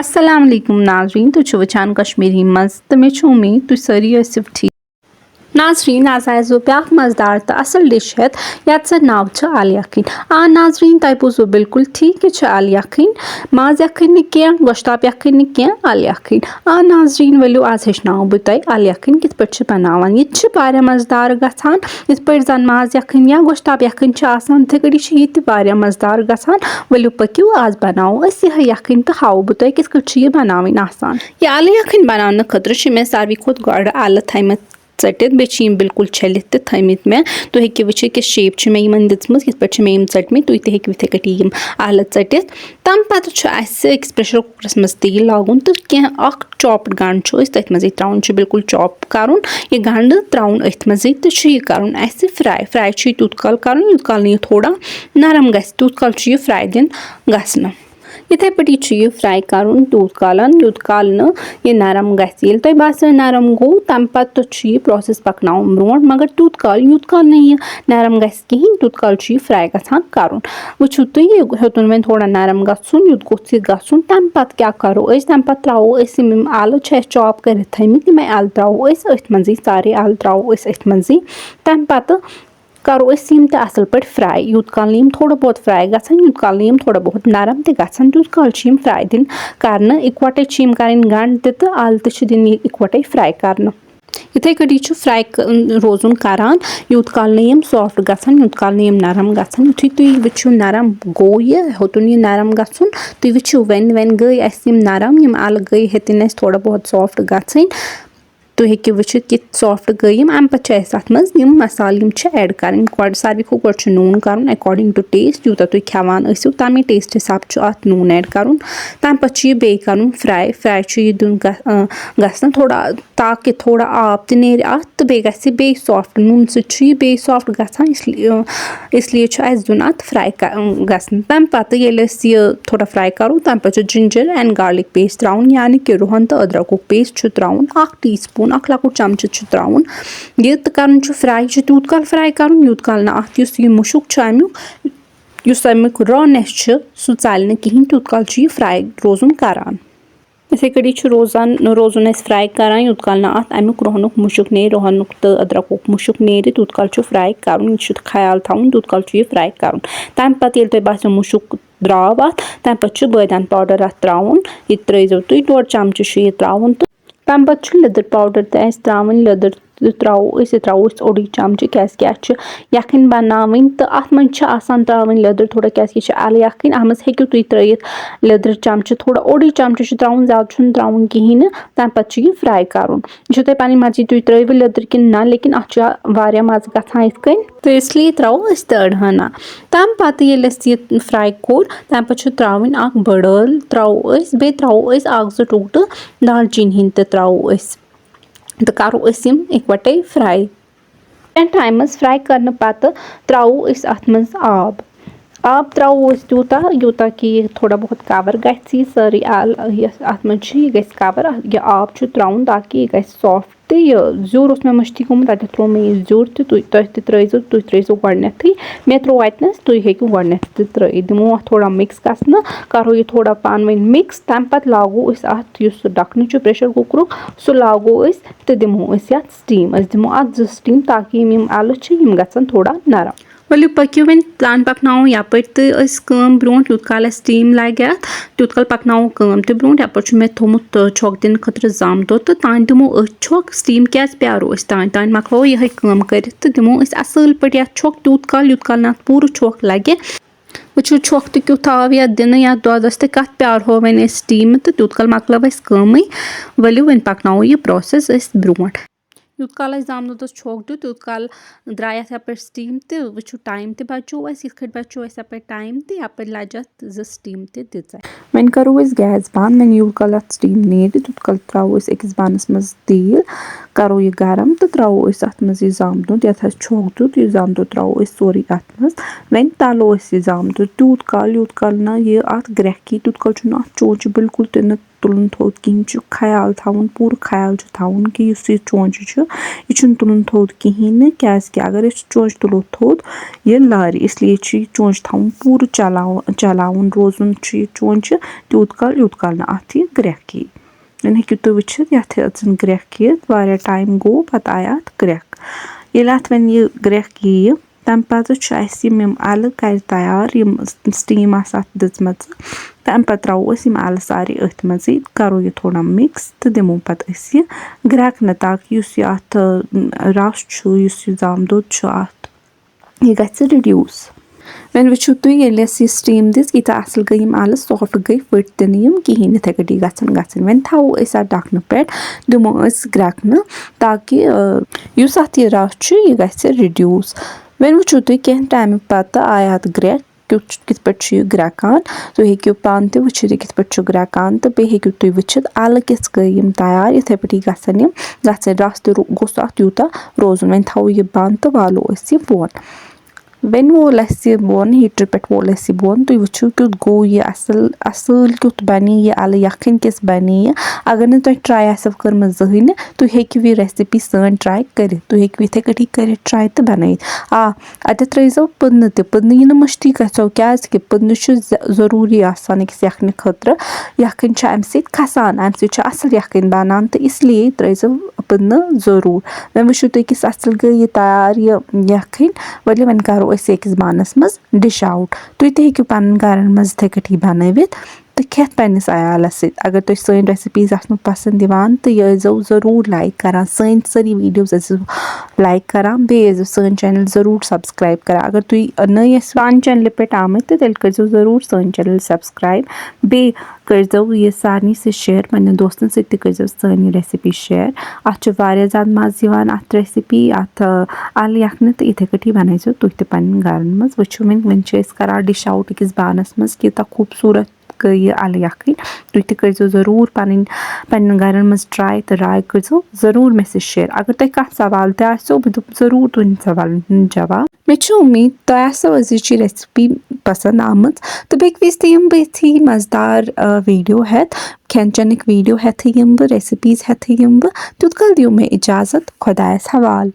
अस्सलाम वालेकुम नाज़रीन तुम वुचान कश्मीरी मज़ तो मे उम्मीद तुम सारी ٲسِو ठीक। नाज़रीन आज आयसो ब्याक मज़ेदार तो असल डिश है यात सा नाव अल यखनी। नाज़रीन तय बोजो बिल्कुल ठीक ये अल यखनी माज यखनी क्या गोश्ताब यखनी क्या अल यखनी। नाज़रीन वलो आज हेचनाओ बह तय अल यखनी कित पे बनावान ये वारिया मज़ेदार गछान इथ पे जन माज यखनी या गोश्ताब यखनी आसान इथे कड़ी ये वारिया मज़ेदार गछान। वलो पक्यो आज बनाओ यह यखनी तो हाओ बह तय कित पे ये बनावन आसान। ये अल यखनी बनाने खतर मे सारवी खोत गोड़ आल थैमत टित बे बिल्कुल छलित तो थमित मे तुम हेकि वुचित कि शेप मे यमन दित्मत कित पे मे चटमित तुम ते हेकि इथे कटी यम आल चटित। तम पत अक्स प्रेशर कुकरस मज तेल लागुन तो कह चॉप्ड गंड तथ मजे त्राउन बिल्कुल चॉप करुन ये गंड त्राउन अथ मजे तो यह करुन फ्राई फ्राई यूत काल करुन यूत काल यह थोड़ा नरम गस तूत काल यह फ्राई दिन गसन। इथे पे यह फ्राई करुन तूत काल यह नरम गि तुम बास नरम गो तम पत यह प्रोसेस पकन ब्रो मगर यूत काल यह नरम गहन तूत काल यह फ्राई गसान करुन। वुचु तुम हेतुन वो थोड़ा नरम गसन यूत गोस गसन तम पत क्या करो तम पत त्रो आल चॉप कर थमित यम आल त्रो अथ मजे सारे आल त्रो अथ मजे तम पत करो यम असल पे फ्राई यूत काल यम थोड़ा बहुत फ्राई गसान यूत काल यम थोड़ा बहुत नरम ते गसान तूत काल यम फ्राई दिन कर इकवटे यम करें गंड तो आल दिन इकवटे फ्राई कर। इथे कड़ी फ्राई रोजुन करान यूत काल यम सॉफ्ट गसान यूत काल यम नरम गसान युथु तुम वो नरम गो यह होतुन यह नरम गसन तुम वो वन गई यम नरम यम आल गई हेतिन थोड़ा बहुत सॉफ्ट गसन तुम हेकि वुचित कि सॉफ्ट गई अम पे अत मज मसाल ऐड कर सारे खो गोड नून कर अकॉर्डिंग टू टेस्ट यूता तुम खेवान तमें टेस्ट हिसाब अत नून ऐड कर तम पे बे कर फ्राई फ्राई यह दिन गसन थोड़ा ताकि थोड़ा आब तो नेर अत तो बे सॉफ्ट नून से सॉफ्ट गसान इसलिए दिन अत फ्राई गसन। तम पत यह थोड़ा फ्राई करो तम पे जिंजर एंड गार्लिक पेस्ट त्राउन यानी कि रुहन तो अदरक पेस्ट त्राउन 1 टीस्पून अख लकुट चमच त्राउन यह तो कर फ्राई तूत काल फ्राई कर यूत काल अत यह मुशुक अमुक रॉनेस सह चल कहें तूत काल यह फ्राई रोजुन करान। इथे कड़ी रोजुन फ्राई करान यूत काल अत अमुक रोहनुक मुशुक नेर रोहनुक तो अदरक मुशुक नेर तूत काल फ्राई कर यह ख्याल थवन तूत काल यह फ्राई कर। तम पे ये तुम बासो मुशुक द्राव अत तम पे बदान पाउडर अत त्राउन यह त्रो तुम 1.5 चमच यह त्राउन तो तम पे लिदर पाउडर त्रावन लिदर त्रो ओडी चमच क्या यखन बनावन तो अत मन त्रावन लिदर थोड़ा क्या अल यखनी अत मज हेकु तुम त्रित लिदर चमच थोड़ा ओडी चमच त्रावन ज्यादा त्रावन कहें तम पे यह फ्राई कर यह तुम पी मर्जी तुम त्रो लिदर कि ना लेकिन अत मज गसान इत कन तो इसलिए त्रो तड़हना। तम पे यह फ्राई कोर तम पे त्रावन बड़ ٲल त्रो बे त्रो 1-2 टुकड़ दालचीनी हिंद त्रो तो करो यम इकवटे फ्राई टाइमस फ्राई करने पत त्रो अत मज आब त्रो तूता यूता कि थोड़ा बहुत कवर गि सारी आल अत मज कवर यह आब त्राउन ताकि यह गि सॉफ्ट तो यह ज्यूर मे मश्ती गोमुत अत त्रो मे यह ज्यूर तो तुम त्रो गोडनेथी मे त्रो अतनस तुम हेकु गोडनेथ त्रो दिमो थोड़ा मिक्स गसन करो यह थोड़ा पान वन मिक्स तम पे लागो अत ढकन प्रेशर कुकरुक सह लागो तो दिमो स्टीम दिमो अत 2 स्टीम ताकि यम आलू गसन थोड़ा नरम। वलो पक्यो वन प्लान पकनो यप तो ब्रो यूत काल स्टीम लगे तूत काल पकनो तो ब्रो यप मे थोमुत छोक दिन खतर जम दो तो तान दिमो छोक स्टीम क्या प्यारो तान मकलो यह कर तो दिमो असल पे छोक तूत काल ना पूरा छोक लगे वो छोक तो क्युत आव ये दिन या दोदस तो कत प्यारो वन स्टीम तो तूत काल मकलो वलो वन पकनो यह प्रोसेस ब्रो यूत काल जम दोदस छोक दो तूत काल द्राय यप स्टीम तो वो टाइम तो बचो ये बचो यप टाइम तो यप लज 2 स्टीम तो दिज वन करो गैस बंद वन यूत काल स्टीम नेर तूत काल त्रो अकिस बानस मज तेल करो यह गरम तो त्रो अत मज जम दुद ये छोक दुद यह जम दुद त्रो सोरी अत मज वन तलो यह जम दुद तूत काल ना यह अत ग्रहकी तूत काल अत चोच बिल्कुल तुलन थोद कहें ख्याल थवन पूरा ख्याल थवन कि यह चोच یہِ چھُنہٕ تُلُن تھوٚد کِہیٖنۍ نہٕ کیٛازِکہِ اگر أسۍ چونٛچہِ تُلو تھوٚد یہِ لارِ اِسلیے چھُ یہِ چونٛچہِ تھاوُن پوٗرٕ چلاوُن روزُن چھُ یہِ چونٛچہِ تیوٗت کال یوٗت کال نہٕ اَتھ یہِ گرٛٮ۪کھ یی وۄنۍ ہیٚکِو تُہۍ وٕچھِتھ یَتھ أژٕن گرٛٮ۪کھ یِتھ واریاہ ٹایم گوٚو پَتہٕ آے اَتھ گرٛٮ۪کھ ییٚلہِ اَتھ وۄنۍ یہِ گرٛٮ۪کھ یِیہِ تَمہِ پَتہٕ چھُ اَسہِ یِم اَلہٕ کَرِ تیار یِم سِٹیٖم آسہٕ اَتھ دِژمَژٕ تَمہِ پَتہٕ ترٛاوو أسۍ یِم اَلہٕ سارے أتھۍ منٛزٕے کَرو یہِ تھوڑا مِکٕس تہٕ دِمو پَتہٕ أسۍ یہِ گرٛٮ۪کنہٕ تاکہِ یُس یہِ اَتھ رَس چھُ یُس یہِ زامہٕ دۄد چھُ اَتھ یہِ گژھِ رِڈیوٗس وۄنۍ وٕچھِو تُہۍ ییٚلہِ اَسہِ یہِ سِٹیٖم دِژ ییٖتیٛاہ اَصٕل گٔے یِم اَلہٕ سافٹ گٔے پھٔٹۍ تہِ نہٕ یِم کِہیٖنۍ یِتھَے کٲٹھی گژھن وۄنۍ تھاوو أسۍ اَتھ ڈَکھنہٕ پٮ۪ٹھ دِمو أسۍ گرٛٮ۪کنہٕ تاکہِ یُس اَتھ یہِ رَس چھُ یہِ گژھِ رِڈیوٗس وۄنۍ وٕچھِو تُہۍ کیٚنٛہہ ٹایمہٕ پَتہٕ آے اَتھ گرٛٮ۪کھ کِتھ پٲٹھۍ چھُ یہِ گرٛٮ۪کان تُہۍ ہیٚکِو پانہٕ تہِ وٕچھِتھ یہِ کِتھ پٲٹھۍ چھُ گرٛٮ۪کان تہٕ بیٚیہِ ہیٚکِو تُہۍ وٕچھِتھ اَلہٕ کِژھ گٔے یِم تیار یِتھَے پٲٹھی گژھن یِم گژھٕنۍ رَس تہِ گوٚژھ اَتھ یوٗتاہ روزُن وۄنۍ تھاوو یہِ بنٛد تہٕ والو أسۍ یہِ بۄن وۄنۍ وول اَسہِ یہِ بۄن ہیٖٹرٕ پٮ۪ٹھ وول اَسہِ یہِ بۄن تُہۍ وٕچھِو کیُتھ گوٚو یہِ اَصۭل کیُتھ بَنے یہِ اَلہٕ یَکھٕنۍ کِژھ بَنے یہِ اگر نہٕ تۄہہِ ٹرٛاے آسیو کٔرمٕژ زٕہٕنۍ نہٕ تُہۍ ہیٚکِو یہِ رٮ۪سِپی سٲنۍ ٹرٛاے کٔرِتھ تُہۍ ہیٚکِو یِتھَے کٲٹھی کٔرِتھ ٹرٛاے تہٕ بَنٲیِتھ اَتٮ۪تھ ترٛٲیزیو پٕدنہٕ تہِ پٕدنہٕ یی نہٕ مٔشتٕے گژھیو کیٛازِکہِ پٕدنہٕ چھُ ضٔروٗری آسان أکِس یَکھنہِ خٲطرٕ یَکھٕنۍ چھِ اَمہِ سۭتۍ کھَسان اَمہِ سۭتۍ چھِ اَصٕل یَکھٕنۍ بَنان تہٕ اِسلیے ترٛٲیزیو پٕدنہٕ ضٔروٗر وۄنۍ وٕچھِو تُہۍ کِژھ اَصٕل گٔے یہِ تیار یہِ یَکھٕنۍ ؤلِو وۄنۍ کَرو أسۍ أکِس بانَس منٛز ڈِش آوُٹ تُہۍ تہِ ہیٚکِو پنٕنۍ گَرَن منٛز یِتھَے کٲٹھی بَنٲوِتھ تہٕ کھٮ۪تھ پنٛنِس عیالَس سۭتۍ اگر تۄہہِ سٲنۍ رٮ۪سِپیٖز آسنو پَسنٛد یِوان تہٕ یہِ ٲسۍزیو ضٔروٗر لایک کَران سٲنۍ سٲری ویٖڈیوز ٲسۍزیو لایک کَران بیٚیہِ ٲسۍزیو سٲنۍ چَنَل ضٔروٗر سَبسکرایب کَران اگر تُہۍ نٔے ٲسِو سانہِ چَنلہِ پٮ۪ٹھ آمٕتۍ تہٕ تیٚلہِ کٔرۍزیو ضٔروٗر سٲنۍ چَنَل سَبسکرایب بیٚیہِ کٔرۍزیو یہِ سارنٕے سۭتۍ شِیَر پنٛنٮ۪ن دوستَن سۭتۍ تہِ کٔرۍزیو سٲنۍ یہِ رٮ۪سِپی شِیَر اَتھ چھُ واریاہ زیادٕ مَزٕ یِوان اَتھ رٮ۪سِپی اَتھ اَلہٕ یَکھنہِ تہٕ یِتھَے کٲٹھی بَنٲیزیو تُہۍ تہِ پنٛنٮ۪ن گَرَن منٛز وٕچھِو وۄنۍ چھِ أسۍ کَران ڈِش آوُٹ أکِس بانَس منٛز کۭژاہ خوٗبصوٗرت گٔے یہِ اَلہٕ یَکھٕنۍ تُہۍ تہِ کٔرۍزیو ضٔروٗر پنٛنٮ۪ن گَرَن منٛز ٹرٛاے تہٕ راے کٔرۍزیو ضٔروٗر مےٚ سۭتۍ شِیَر اگر تۄہہِ کانٛہہ سوال تہِ آسیو بہٕ دِمہٕ ضٔروٗر تُہٕنٛدِ سوالَن ہُنٛد جواب مےٚ چھِ اُمیٖد تۄہہِ آسیو أزِچ یہِ رٮ۪سِپی پَسنٛد آمٕژ تہٕ بیٚکہِ وِزِ تہِ یِمہٕ بہٕ یِتھی مَزٕدار ویٖڈیو ہٮ۪تھ کھٮ۪ن چٮ۪نٕکۍ ویٖڈیو ہٮ۪تھٕے یِمہٕ بہٕ رٮ۪سِپیٖز ہٮ۪تھٕے یِمہٕ بہٕ تیُتھ کال دِیِو مےٚ اِجازت خۄدایَس حوال